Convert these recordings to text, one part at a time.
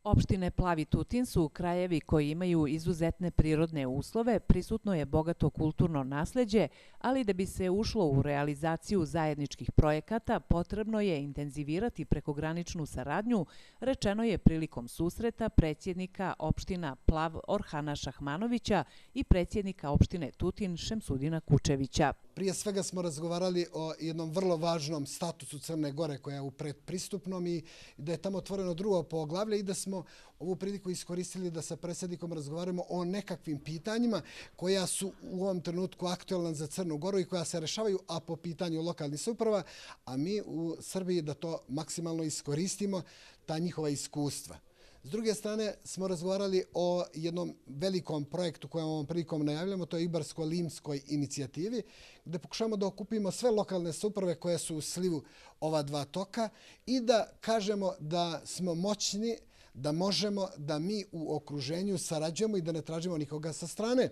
Opštine Plav i Tutin su krajevi koji imaju izuzetne prirodne uslove, prisutno je bogato kulturno nasleđe, ali da bi se ušlo u realizaciju zajedničkih projekata, potrebno je intenzivirati prekograničnu saradnju, rečeno je prilikom susreta predsjednika opština Plav Orhana Šahmanovića i predsjednika opštine Tutin Šemsudina Kučevića. Prije svega smo razgovarali o jednom vrlo važnom statusu Crne Gore koja je u predpristupnom i da je tamo otvoreno drugo poglavlje i da smo ovu priliku iskoristili da sa predsjednikom razgovaramo o nekakvim pitanjima koja su u ovom trenutku aktualna za Crnu Goru i koja se rešavaju, a po pitanju lokalnih samouprava, a mi u Srbiji da to maksimalno iskoristimo, ta njihova iskustva. S druge strane smo razgovarali o jednom velikom projektu kojem ovom prilikom najavljamo, to je Ibarsko-Limskoj inicijativi, gde pokušamo da okupimo sve lokalne samouprave koje su u slivu ova dva toka i da kažemo da smo moćni, da možemo da mi u okruženju sarađujemo i da ne tražimo nikoga sa strane.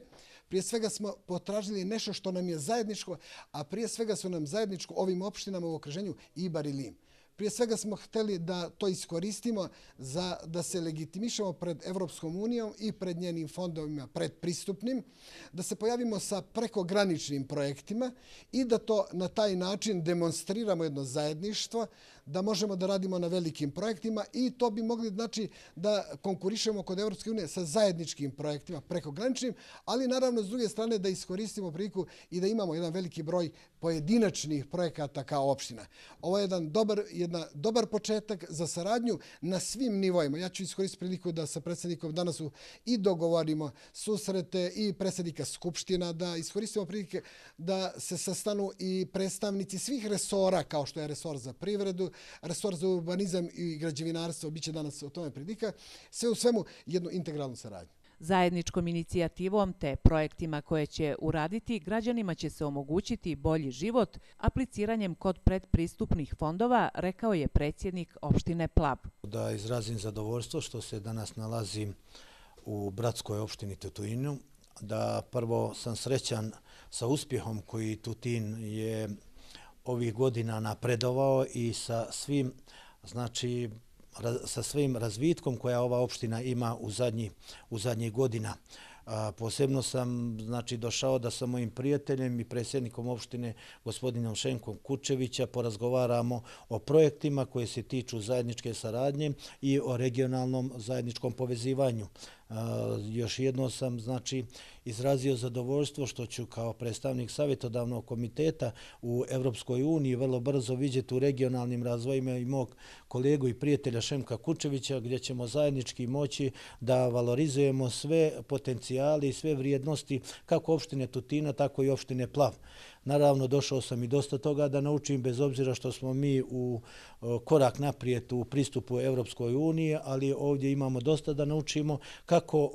Prije svega smo potražili nešto što nam je zajedničko, a prije svega su nam zajedničko ovim opštinama u okruženju Ibar i Lim. Prije svega smo hteli da to iskoristimo da se legitimišemo pred Evropskom unijom i pred njenim fondovima predpristupnim, da se pojavimo sa prekograničnim projektima i da to na taj način demonstriramo jedno zajedništvo, da možemo da radimo na velikim projektima i to bi mogli znači da konkurišemo kod Evropske unije sa zajedničkim projektima prekograničnim, ali naravno s druge strane da iskoristimo priliku i da imamo jedan veliki broj pojedinačnih projekata kao opština. Ovo je jedan dobar početak za saradnju na svim nivoima. Ja ću iskoristiti priliku da sa predsjednikom danas i dogovorimo susrete i predsjednika Skupština, da iskoristimo prilike da se sastanu i predstavnici svih resora, kao što je resor za privredu, resor za urbanizam i građevinarstvo, bit će danas o tome prilika, sve u svemu jednu integralnu saradnju. Zajedničkom inicijativom te projektima koje će uraditi, građanima će se omogućiti bolji život apliciranjem kod predpristupnih fondova, rekao je predsjednik opštine Plav. Da izrazim zadovoljstvo što se danas nalazim u bratskoj opštini Tutinu, da prvo sam srećan sa uspjehom koji Tutin je ovih godina napredovao i sa svim razvitkom koja ova opština ima u zadnjih godina. Posebno sam došao da sa mojim prijateljem i predsjednikom opštine gospodinom Šemkom Kučevića porazgovaramo o projektima koji se tiču zajedničke saradnje i o regionalnom zajedničkom povezivanju. Još jedno sam izrazio zadovoljstvo što ću kao predstavnik savjetodavnog komiteta u Evropskoj uniji vrlo brzo vidjeti u regionalnim razvojima i mog kolegu i prijatelja Šemka Kučevića gdje ćemo zajednički moći da valorizujemo sve potencijale i sve vrijednosti kako opštine Tutina, tako i opštine Plav. Naravno, došao sam i dosta toga da naučim, bez obzira što smo mi u korak naprijed u pristupu Evropskoj uniji, ali ovdje imamo dosta da naučimo kako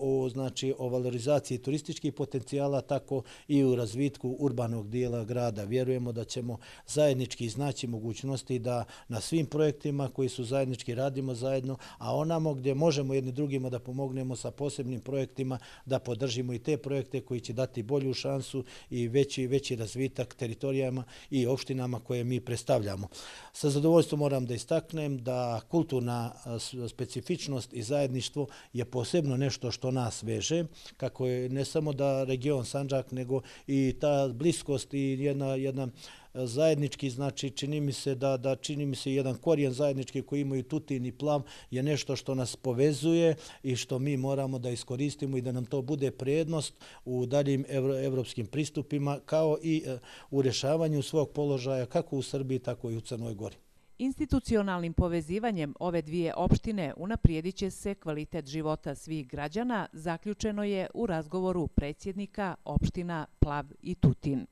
o valorizaciji turističkih potencijala, tako i u razvitku urbanog dijela grada. Vjerujemo da ćemo zajednički iznaći mogućnosti da na svim projektima koji su zajednički radimo zajedno, a onamo gdje možemo jedni drugima da pomognemo sa posebnim projektima, da podržimo i te projekte koji će dati bolju šansu i veći razvitak teritorijama i opštinama koje mi predstavljamo. Sa zadovoljstvom moram da istaknem da kulturna specifičnost i zajedništvo je posebno nešto što nas veže, kako je ne samo da region Sandžak, nego i ta bliskost i jedna zajednički, čini mi se jedan korijen zajednički koji imaju Tutin i Plav je nešto što nas povezuje i što mi moramo da iskoristimo i da nam to bude prednost u daljim evropskim pristupima kao i u rješavanju svog položaja kako u Srbiji, tako i u Crnoj Gori. Institucionalnim povezivanjem ove dvije opštine unaprijedit će se kvalitet života svih građana, zaključeno je u razgovoru predsjednika opština Plav i Tutin.